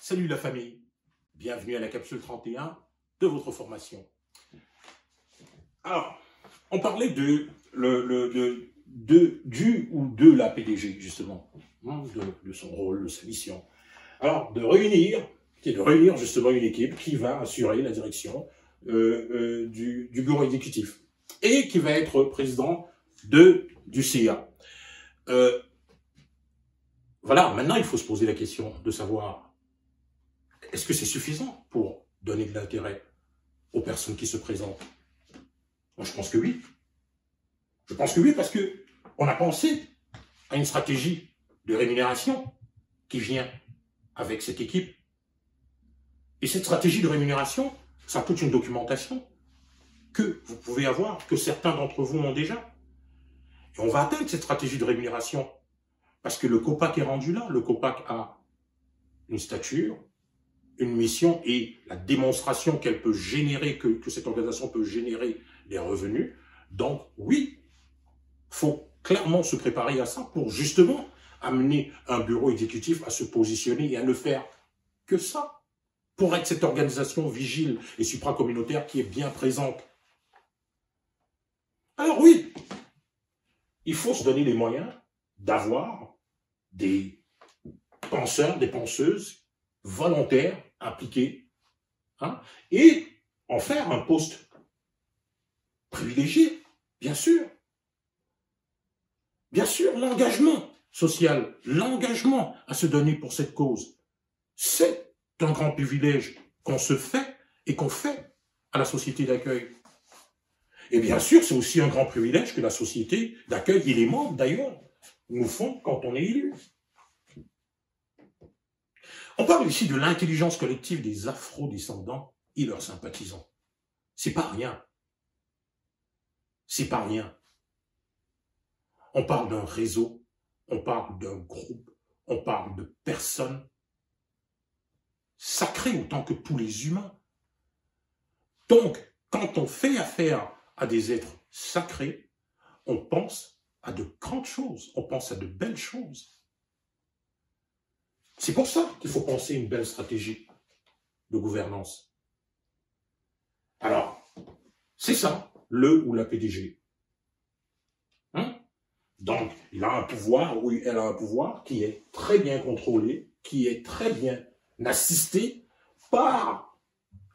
Salut la famille, bienvenue à la capsule 31 de votre formation. Alors, on parlait du ou de la PDG justement, de son rôle, de sa mission. Alors, de réunir justement une équipe qui va assurer la direction du bureau exécutif et qui va être président du CIA. Voilà, maintenant il faut se poser la question de savoir est-ce que c'est suffisant pour donner de l'intérêt aux personnes qui se présentent? Moi, je pense que oui. Je pense que oui parce que on a pensé à une stratégie de rémunération qui vient avec cette équipe. Et cette stratégie de rémunération, ça a toute une documentation que vous pouvez avoir, que certains d'entre vous ont déjà. Et on va atteindre cette stratégie de rémunération parce que le COPAC est rendu là. Le COPAC a une stature, une mission et la démonstration qu'elle peut générer, que cette organisation peut générer des revenus. Donc oui, il faut clairement se préparer à ça pour justement amener un bureau exécutif à se positionner et à ne faire que ça, pour être cette organisation vigile et supracommunautaire qui est bien présente. Alors oui, il faut se donner les moyens d'avoir des penseurs, des penseuses volontaires, impliqués, et en faire un poste privilégié, bien sûr. Bien sûr, l'engagement social, l'engagement à se donner pour cette cause, c'est un grand privilège qu'on se fait et qu'on fait à la société d'accueil. Et bien sûr, c'est aussi un grand privilège que la société d'accueil et les membres, d'ailleurs, nous font quand on est élu. On parle ici de l'intelligence collective des afro-descendants et leurs sympathisants. C'est pas rien. C'est pas rien. On parle d'un réseau, on parle d'un groupe, on parle de personnes sacrées autant que tous les humains. Donc, quand on fait affaire à des êtres sacrés, on pense à de grandes choses, on pense à de belles choses. C'est pour ça qu'il faut penser une belle stratégie de gouvernance. Alors, c'est ça, le ou la PDG. Donc, il a un pouvoir, oui, elle a un pouvoir qui est très bien contrôlé, qui est très bien assisté par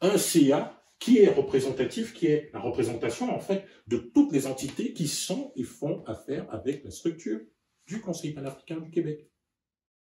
un CA qui est représentatif, qui est la représentation, en fait, de toutes les entités qui sont et font affaire avec la structure du Conseil panafricain du Québec.